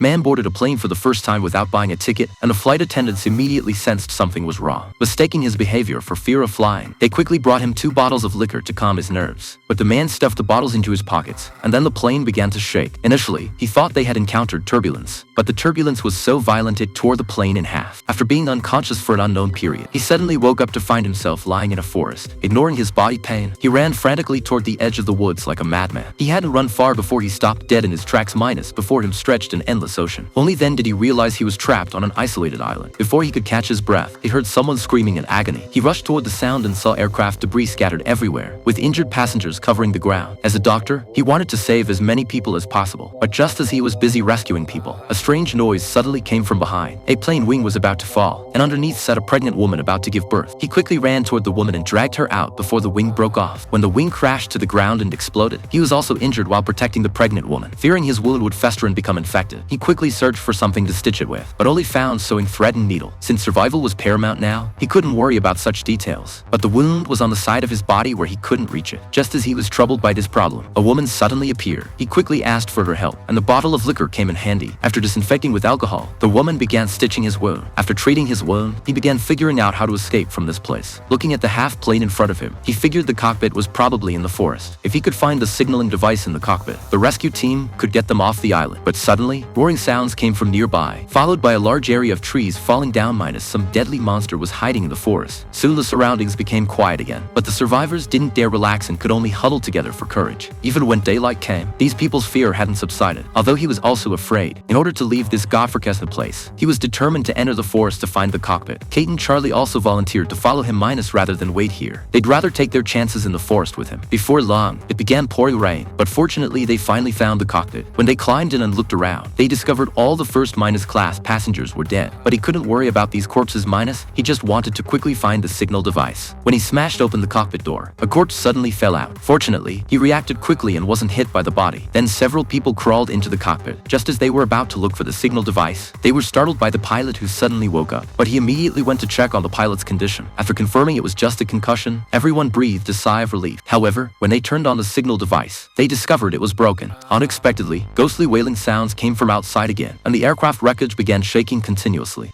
Man boarded a plane for the first time without buying a ticket, and the flight attendants immediately sensed something was wrong. Mistaking his behavior for fear of flying, they quickly brought him 2 bottles of liquor to calm his nerves. But the man stuffed the bottles into his pockets, and then the plane began to shake. Initially, he thought they had encountered turbulence, but the turbulence was so violent it tore the plane in half. After being unconscious for an unknown period, he suddenly woke up to find himself lying in a forest. Ignoring his body pain, he ran frantically toward the edge of the woods like a madman. He hadn't run far before he stopped dead in his tracks. Before him stretched an endless ocean. Only then did he realize he was trapped on an isolated island. Before he could catch his breath, he heard someone screaming in agony. He rushed toward the sound and saw aircraft debris scattered everywhere, with injured passengers covering the ground. As a doctor, he wanted to save as many people as possible, but just as he was busy rescuing people, a strange noise suddenly came from behind. A plane wing was about to fall, and underneath sat a pregnant woman about to give birth. He quickly ran toward the woman and dragged her out before the wing broke off. When the wing crashed to the ground and exploded, he was also injured while protecting the pregnant woman. Fearing his wound would fester and become infected, he quickly searched for something to stitch it with, but only found sewing thread and needle. Since survival was paramount now, he couldn't worry about such details. But the wound was on the side of his body where he couldn't reach it. Just as he was troubled by this problem, a woman suddenly appeared. He quickly asked for her help, and the bottle of liquor came in handy. After disinfecting with alcohol, the woman began stitching his wound. After treating his wound, he began figuring out how to escape from this place. Looking at the half plane in front of him, he figured the cockpit was probably in the forest. If he could find the signaling device in the cockpit, the rescue team could get them off the island. But suddenly, roaring sounds came from nearby, followed by a large area of trees falling down. Some deadly monster was hiding in the forest. Soon the surroundings became quiet again, but the survivors didn't dare relax and could only huddle together for courage. Even when daylight came, these people's fear hadn't subsided, although he was also afraid. In order to leave this godforsaken place, he was determined to enter the forest to find the cockpit. Kate and Charlie also volunteered to follow him rather than wait here. They'd rather take their chances in the forest with him. Before long, it began pouring rain, but fortunately they finally found the cockpit. When they climbed in and looked around, they discovered all the first-class passengers were dead. But he couldn't worry about these corpses. He just wanted to quickly find the signal device. When he smashed open the cockpit door, a corpse suddenly fell out. Fortunately, he reacted quickly and wasn't hit by the body. Then several people crawled into the cockpit. Just as they were about to look for the signal device, they were startled by the pilot, who suddenly woke up. But he immediately went to check on the pilot's condition. After confirming it was just a concussion, everyone breathed a sigh of relief. However, when they turned on the signal device, they discovered it was broken. Unexpectedly, ghostly wailing sounds came from outside again, and the aircraft wreckage began shaking continuously.